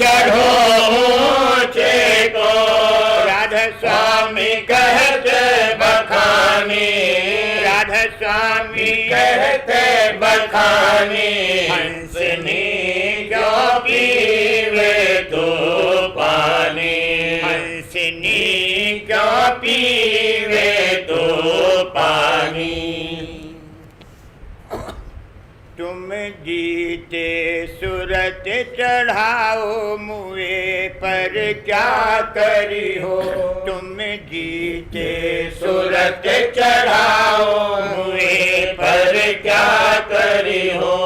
चढ़ो ऊंचे को, राधा स्वामी कहते बखानी, राधा स्वामी कहते बखानी, हंसनी क्यों पीवे तो पानी, हंसनी क्यों पीवे तो पानी। तुम जीते सूरत चढ़ाओ मुए पर क्या करी हो, तुम जीते सूरत चढ़ाओ मुए पर क्या करी हो,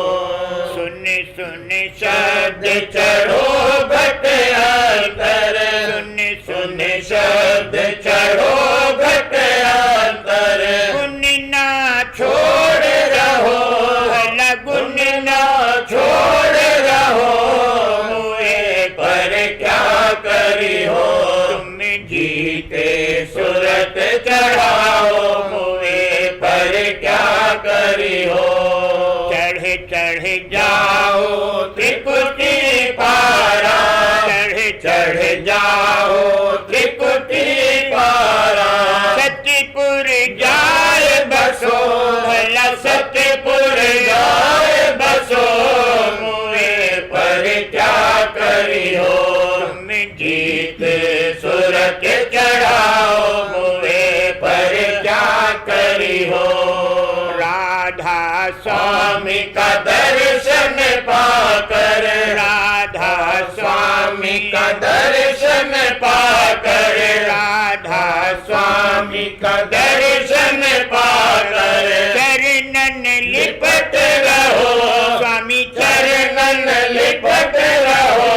सुन सुन शब्द चढ़ो घट अंतर, सुन सुन शब्द चढ़ो घट अंतर, गुण ना छोड़ रहो, गुण ना छोड़ रहो, मुए पर क्या करी हो, तुम जीते सूरत चढ़ाओ मुए पर क्या करी हो, चढ़ चढ़ जाओ त्रिकुटी पारा, चढ़ चढ़ जाओ त्रिकुटी पारा, सत्यपुर जाए बसो, भला सत्यपुर जाए बसो, मुए पर क्या करी हो, तुम जीते सूरत चढ़ाओ मुए पर क्या करी हो, राधा स्वामी का दर्शन पाकर, राधा स्वामी का दर्शन पाकर, राधा स्वामी का दर्शन पाकर, चरणन लिपट रहो, स्वामी चरणन लिपट रहो,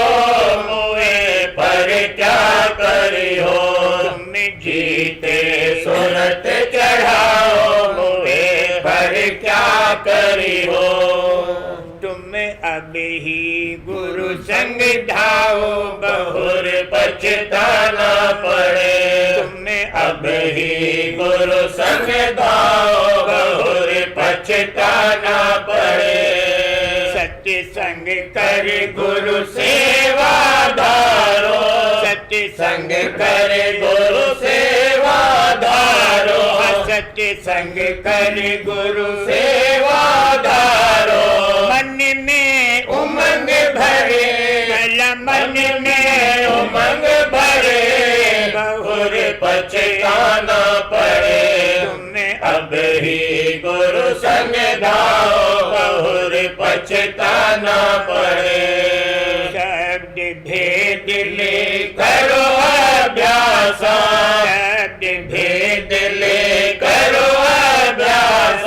मुए पर क्या करी हो, तुम जीते सूरत चढ़ाओ मुए पर क्या करी हो, तुम अब ही गुरु संग धाओ बहुर पछताना पड़े, तुम अब ही गुरु संग धाओ बहुर पछताना पड़े, सत्य संग कर गुरु सेवा धारो, सत्य संग कर गुरु सेवा धारो, सत्य संग कर गुरु सेवा धारो, मन में उमंग भरे, मन में उमंग भरे, बहुर पछताना पड़े, तुमने अब ही गुरु संग धाओ बहुर पछताना पड़े, शब्द भेद ले करो अभ्यास, शब्द भेद ले करो अभ्यास,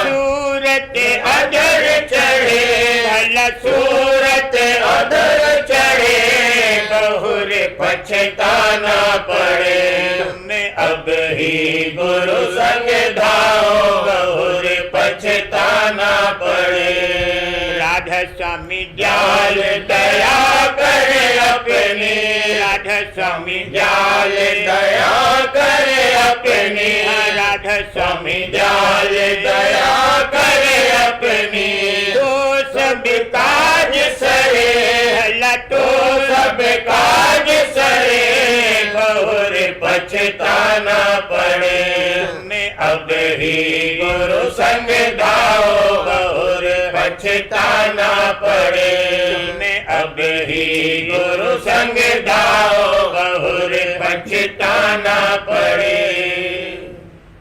सूरत अधर चढ़े, भला सूरत अधर चढ़े, बहुर पछताना पड़े, तुम्हें अब ही गुरु संग धाओ बहुर पछताना पड़े, राधा स्वामी जाल दया करे अपनी, राधा स्वामी जाल दया करे अपनी, राधा स्वामी जाल दया करे अपनी, तो सब काज सरे, हला तो सब काज सरे, बहुर पछताना पड़े, तुम्हें अब ही गुरु संग धाओ बहुर पछताना पड़े, तुम्हें अब ही गुरु संग धाओ बहुर पछताना पड़े,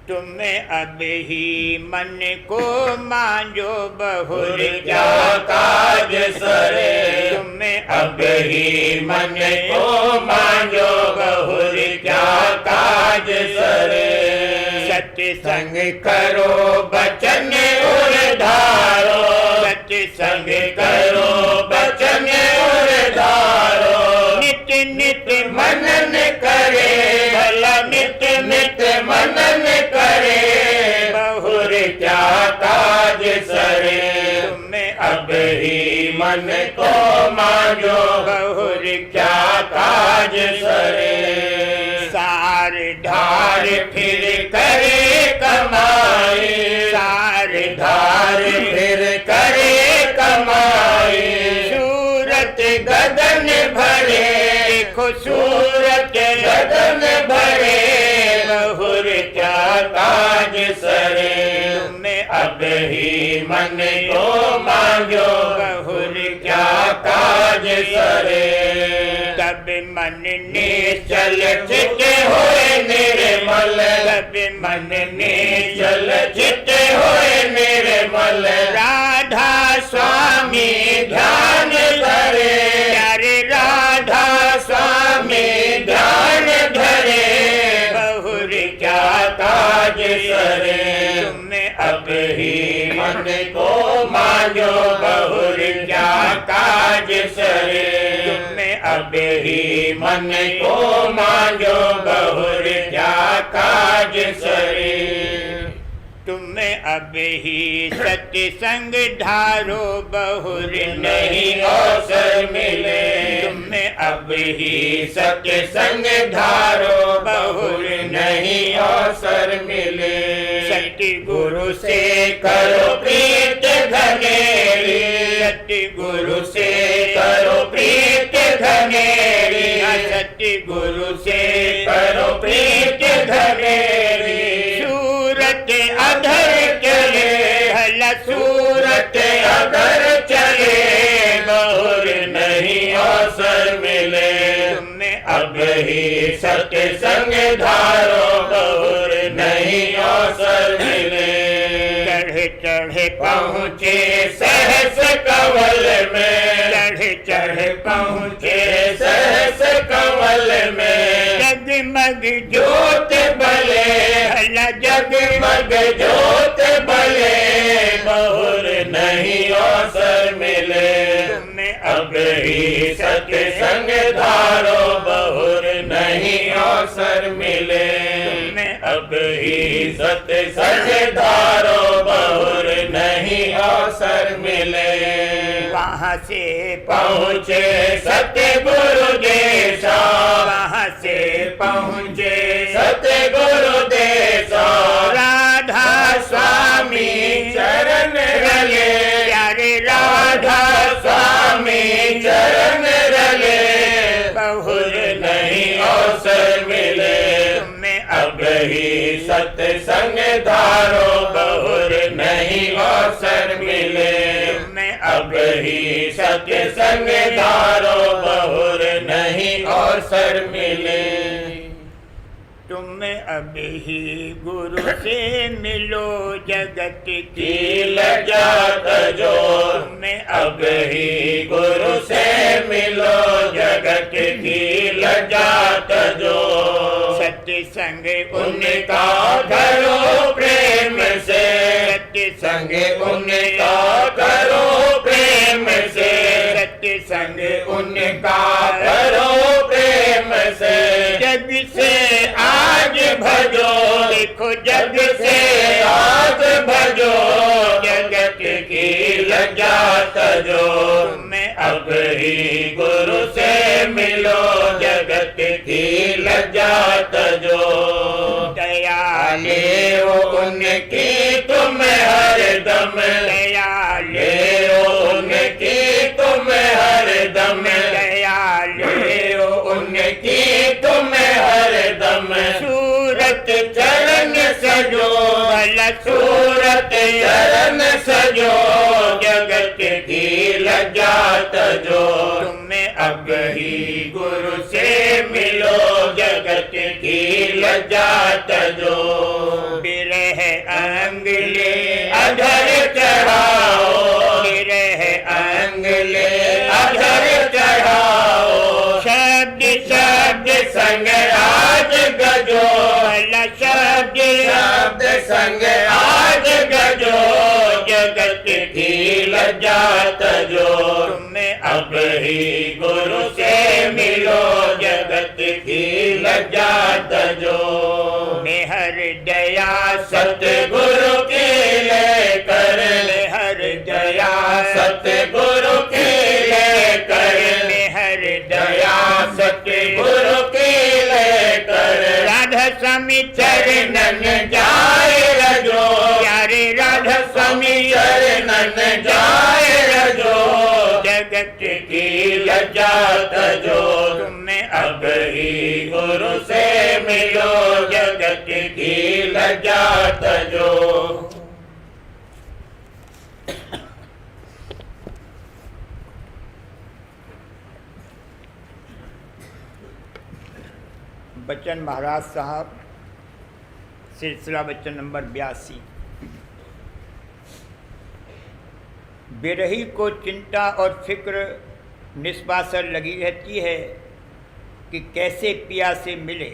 तुम्हें अब ही मन को मांझो बहुर क्या काज सरे, तुम्हें अब ही मन को मांझो बहुर क्या काज सरे, सत्य संग करो बचन और धारो, सत्य संग करो बचन और धारो, नित्य नित्य मनन करे, भला नित्य नित्य मनन करे, बहुर क्या काज सरे, तुम्हें अब ही मन को मांझो बहुर क्या काज सरे, सार ढार फिर करे कमाई, सार ढार फिर करे कमाई, सूरत गगन भर देखो सूरत गगन भरे, बहुर क्या काज सरे। तुम्हें अब ही मन को मांगो, बहुर क्या काज सरे। तब मन निश्चल चित्त होए निर्मल, तब मन निश्चल चित्त होए निर्मल। राधा स्वामी ध्यान धरे, प्यारे राधा स्वामी ध्यान धरे। बहुर क्या काज सरे। तुम्हें अब ही मन को मांगो, बहुर क्या काज सरे। तुम्हें अब ही मन को मांगो, बहुर क्या काज सरे। तुम्हें अब ही सत्संग धारो, बहुर नहीं अवसर मिले। तुम्हें अब ही सत्संग धारो, बहुर नहीं अवसर मिले। सतगुरु से करो प्रीत घनेरी, सतगुरु से करो प्रीत घनेरी। सतगुरु से करो प्रीत घनेरी। सूरत अधर चले, भला सूरत अधर चले, बहुर नहीं अवसर मिले। तुम्हें अब ही सत्संग धारो, बहुर नहीं अवसर मिले। चढ़े चढ़े पहुँचे सहस कवल में, चढ़े चढ़े पहुँचे सहस कवल में। जगमग ज्योत बले, भला जगमग ज्योत बले, बहुर नहीं अवसर मिले। तुम्हें अब ही सत्संग धारो, बहुर नहीं अवसर मिले। तुम्हें अब ही सत्संग धारो, बहुर नहीं अवसर मिले। वहाँ से पहुँचे सतगुरु देशा, वहाँ से पहुँचे सतगुरु देशा। राधा स्वामी चरण रले, प्यारे राधा स्वामी चरण रले। बहुर नहीं अवसर मिले। तुम्हें अब ही सत्संग धारो, बहुर नहीं अवसर मिले। तुम्हें अब ही सत्संग धारो, बहुर नहीं अवसर मिले। तुम्हें अब ही गुरु से मिलो, जगत की लजात जो। तुम्हें अब ही गुरु से मिलो, जगत की लजात जो। सत्संग उनका करो प्रेम से, सत्संग उनका करो प्रेम से। सत्संग उनका करो प्रेम से। जग से आज भजो, देखो जग से आज भजो, जगत की लजात जो। तुम्हें अब ही गुरु से मिलो, जगत की लजात जो। दयाले वो उनकी तुम हरदम, दयाले वो उनकी तुम हरदम, दयाले वो उनकी तुम हरदम। सूरत चरण सजो, भला सूरत चरण सजो, जगत की लजात जो। तुम्हें अब ही गुरु से मिलो, जगत की लजात जो। बिरह अंगले अधर चढ़ाओ, बिरह अंगले अधर चढ़ाओ। शब्द शब्द संग आज गजो, भला शब्द शब्द संग आज गजो, जगत की लजात जो। तुम्हें अब ही गुरु से मिलो, जगत की लजात जो। मेहर दया सतगुरु की लेकर, मेहर दया सतगुरु की लेकर, मेहर दया सतगुरु की लेकर। राधा स्वामी चरणन जाए रजो, प्यारे राधा स्वामी चरणन जाए रजो, जगत की लजात जो। तुम्हें अब गुरु से मिलो जगत की लज्जा तजो। बच्चन महाराज साहब, सिलसिला बच्चन नंबर 82। बिरही को चिंता और फिक्र निस्वासर लगी रहती है कि कैसे पिया से मिले।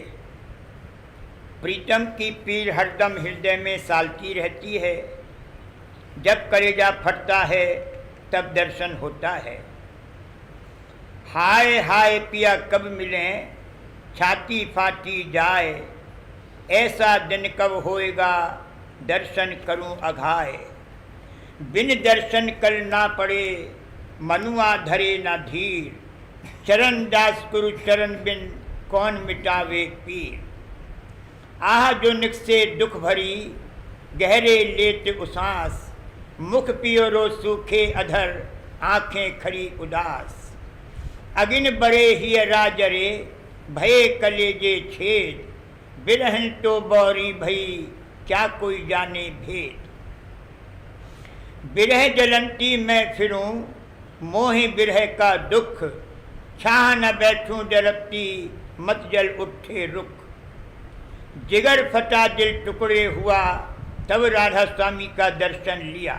प्रीतम की पीर हरदम हृदय में सालती रहती है। जब कलेजा फटता है तब दर्शन होता है। हाय हाय पिया कब मिलें, छाती फाटी जाए। ऐसा दिन कब होएगा, दर्शन करूं अघाए। बिन दर्शन कल ना पड़े, मनुआ धरे ना धीर। चरण दास गुरु चरण बिन, कौन मिटावे पीर। आह जो निकसे दुख भरी, गहरे लेत उसास। मुख पियोरो सूखे अधर, आंखें खड़ी उदास। अगिन बड़े ही राजरे, भये कलेजे छेद। बिरहन तो बौरी भई, क्या कोई जाने भेद। बिरह जलंती मैं फिरूं, मोहि बिरह का दुख। छाह न बैठूं डरपती, मत जल उठे रुख। जिगर फटा दिल टुकड़े हुआ, तब राधा स्वामी का दर्शन लिया।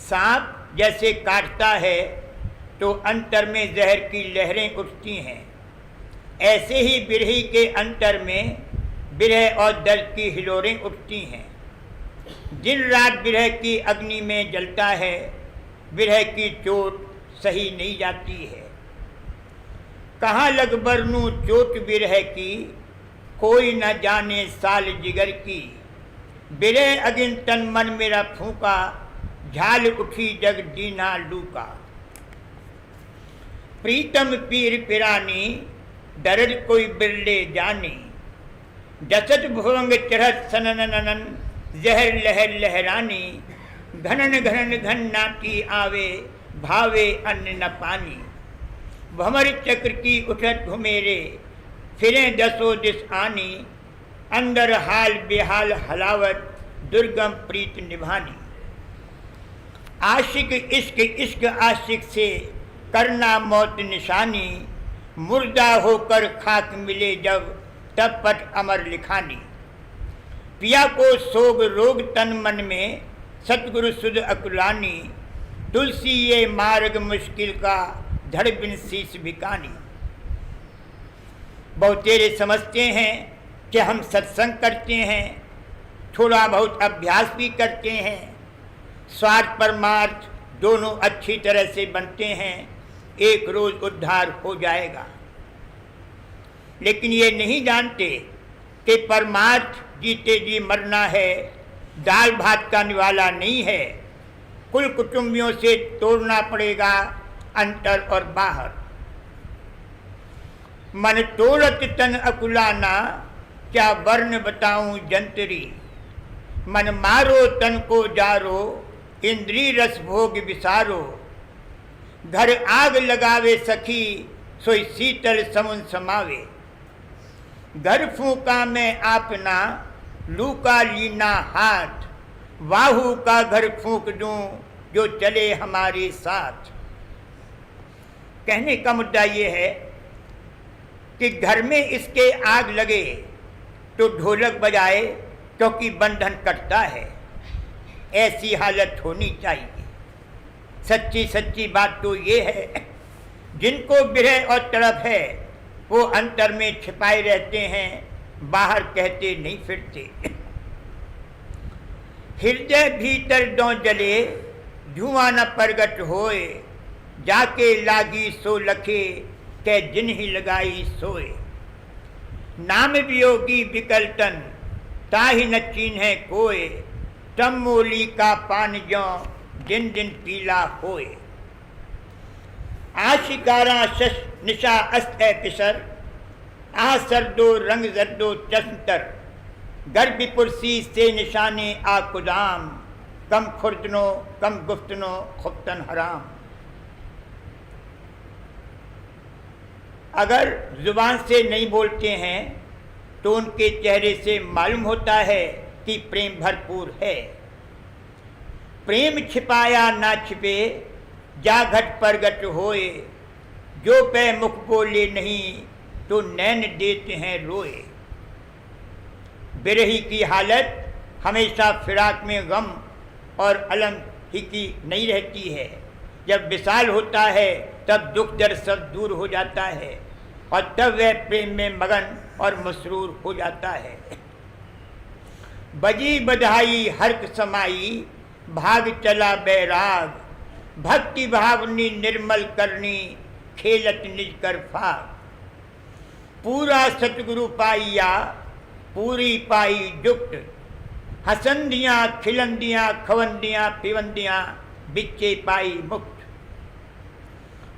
सांप जैसे काटता है तो अंतर में जहर की लहरें उठती हैं, ऐसे ही बिरही के अंतर में बिरह और दर्द की हिलोरें उठती हैं। दिन रात बिरह की अग्नि में जलता है, बिरह की चोट सही नहीं जाती है। कहाँ लग बरनूं चोट बिरह की, कोई न जाने साल जिगर की। बिरह अगिन तन मन मेरा फूका, झाल उठी जग दीना लूका। प्रीतम पीर पिरानी, दर्द कोई बिरले जानी। जसत भुवंग चढ़त सनननन, जहर लहर लहरानी। घनन घनन घन नाटी आवे, भावे अन्न न पानी। भमर चक्र की उठत घुमेरे, फिरें दसो दिस आनी। अंदर हाल बेहाल हलावत, दुर्गम प्रीत निभानी। आशिक इश्क इश्क आशिक से, करना मौत निशानी। मुर्दा होकर खाक मिले जब, तब पट अमर लिखानी। पिया को सोग रोग तन मन में, सतगुरु सुध अकुलानी। तुलसी ये मार्ग मुश्किल का, धड़ बिन शीश भिकानी। बहुतेरे समझते हैं कि हम सत्संग करते हैं, थोड़ा बहुत अभ्यास भी करते हैं। स्वार्थ परमार्थ दोनों अच्छी तरह से बनते हैं, एक रोज उद्धार हो जाएगा। लेकिन ये नहीं जानते कि परमार्थ जीते जी मरना है, दाल भात का निवाला नहीं है। कुल कुटुंबियों से तोड़ना पड़ेगा अंतर और बाहर। मन तोड़त तन अकुलाना, क्या वर्ण बताऊं जंतरी। मन मारो तन को जारो, इंद्री रस भोग विसारो। घर आग लगावे सखी, सोई शीतल समुन समावे। घर फूका में आपना, लूका लीना हाथ। वाहू का घर फूक दूं, जो चले हमारे साथ। कहने का मुद्दा ये है कि घर में इसके आग लगे तो ढोलक बजाए, क्योंकि बंधन कटता है। ऐसी हालत होनी चाहिए। सच्ची सच्ची बात तो ये है, जिनको बिरह और तड़प है वो अंतर में छिपाए रहते हैं, बाहर कहते नहीं फिरते। हृदय भीतर दो जले, धुआं न प्रगट होए। जाके लागी सो लखे, कै जिन ही लगाई सोए। नाम वियोगी विकलतन, ताहि न चीन्हे कोय। तम मोली का पान ज्यों, दिन दिन पीला होए। आशिकारा शश निशा अस्त है पिसर। आ सरदो रंग जर्दो चश्तर। गर्भ पुरसी से निशाने आ कुदाम। कम खुर्दनो कम गुफ्तनो खुफ्तन हराम। अगर जुबान से नहीं बोलते हैं तो उनके चेहरे से मालूम होता है कि प्रेम भरपूर है। प्रेम छिपाया ना छिपे, जा घट परगट होए, जो पे मुख बोले नहीं तो नैन देते हैं रोए। बिरही की हालत हमेशा फिराक में गम और अलम ही की नहीं रहती है। जब विशाल होता है तब दुख दर्द सब दूर हो जाता है और तब वह प्रेम में मगन और मसरूर हो जाता है। बजी बधाई हर्क समाई, भाग चला बैराग, भक्ति भावनी निर्मल करनी, खेलत निज कर फाग। पूरा सतगुरु पाइया, पूरी पाई जुक्त, हसंदियाँ खिलंदियाँ खवंदियाँ पिवंदियाँ, बिच्चे पाई मुक्त।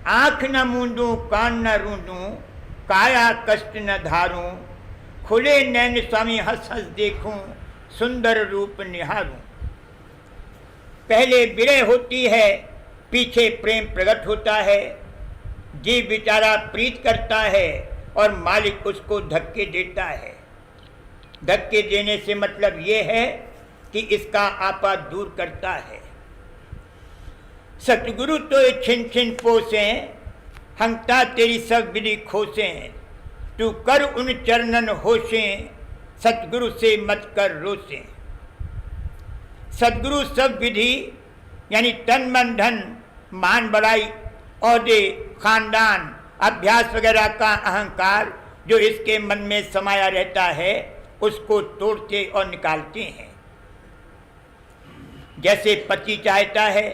आँख न मूंदूं कान न रूंदूं, काया कष्ट न धारूं, खुले नैन स्वामी हंस हंस देखूं, सुंदर रूप निहारूं। पहले विरह होती है, पीछे प्रेम प्रकट होता है। जीव बेचारा प्रीत करता है और मालिक उसको धक्के देता है। धक्के देने से मतलब ये है कि इसका आपा दूर करता है। सतगुरु तो छिन छिन पोसें, हंगता तेरी सब विधि खोसें, तू कर उन चरणन होशें, सतगुरु से मत कर रोसें। सतगुरु सब विधि यानी तन मन धन मान बड़ाई औहदे खानदान अभ्यास वगैरह का अहंकार जो इसके मन में समाया रहता है उसको तोड़ते और निकालते हैं। जैसे पति चाहता है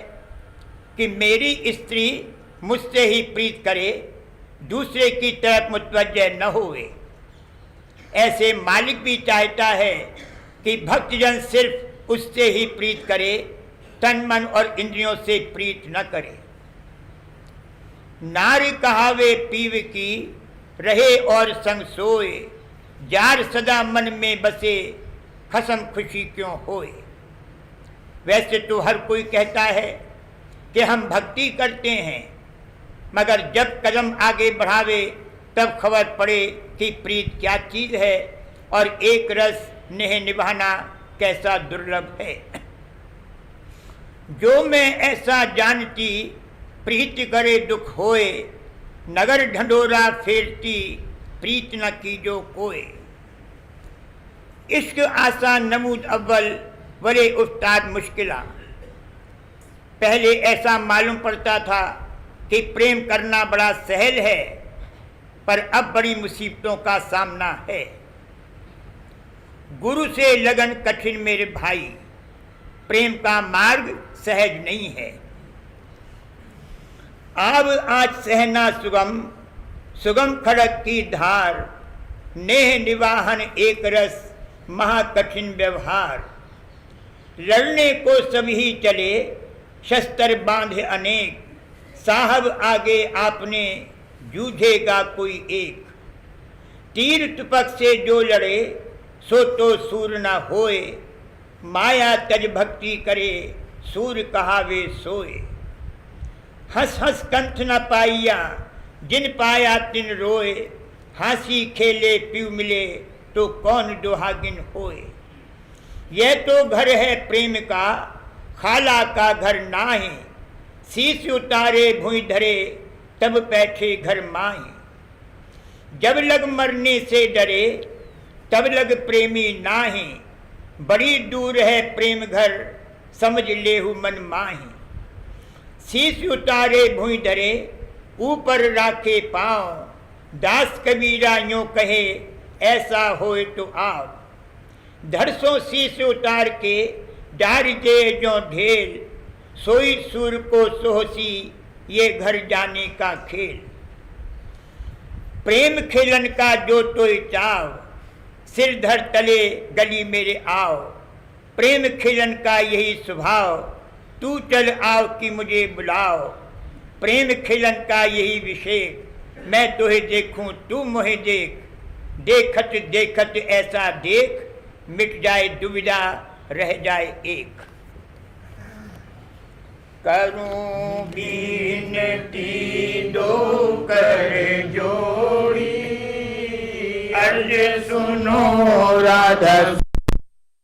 कि मेरी स्त्री मुझसे ही प्रीत करे, दूसरे की तरफ मुतवज्जह न होवे, ऐसे मालिक भी चाहता है कि भक्तजन सिर्फ उससे ही प्रीत करे, तन मन और इंद्रियों से प्रीत न करे। नारी कहावे पीव की, रहे और संग सोए, जार सदा मन में बसे, खसम खुशी क्यों होए। वैसे तो हर कोई कहता है कि हम भक्ति करते हैं, मगर जब कदम आगे बढ़ावे तब खबर पड़े कि प्रीत क्या चीज है और एक रस नेह निभाना कैसा दुर्लभ है। जो मैं ऐसा जानती, प्रीत करे दुख होए, नगर ढंढोरा फेरती, प्रीत न कीजो कोय। इश्क आसा नमूद अव्वल, वरे उस्ताद मुश्किला। पहले ऐसा मालूम पड़ता था कि प्रेम करना बड़ा सहल है, पर अब बड़ी मुसीबतों का सामना है। गुरु से लगन कठिन मेरे भाई, प्रेम का मार्ग सहज नहीं है। आब आज सहना सुगम, सुगम खड़क की धार, नेह निवाहन एक रस, महा कठिन व्यवहार। लड़ने को सभी चले, शस्त्र बांधे अनेक, साहब आगे आपने, जूझेगा कोई एक। तीर तुपक से जो लड़े, सो तो सूर न होए, माया तज भक्ति करे, सूर कहावे सोए। हंस हंस कंठ न पाइया, जिन पाया तिन रोए, हंसी खेले पीव मिले, तो कौन दुहागिन होए। यह तो घर है प्रेम का, खाला का घर नाहीं, शीश उतारे भुई धरे, तब बैठे घर माही। जब लग मरने से डरे, तब लग प्रेमी नाही, बड़ी दूर है प्रेम घर, समझ लेहु मन माही। शीश उतारे भुई धरे, ऊपर राखे पाँव, दास कबीरा यूं कहे, ऐसा होए तो आओ। धरसों शीश उतार के, डार जे जो ढेल, सोई सूर को सोहसी, ये घर जाने का खेल। प्रेम खेलन का जो तो चाव, सिर धर तले गली मेरे आओ। प्रेम खेलन का यही स्वभाव, तू चल आओ कि मुझे बुलाओ। प्रेम खेलन का यही विशेष, मैं तुहे देखूं तू मोहे देख। देखत देखत ऐसा देख, मिट जाए दुविधा रह जाए एक। करूं बीनती दो कर जो अर्ज सुनो राधा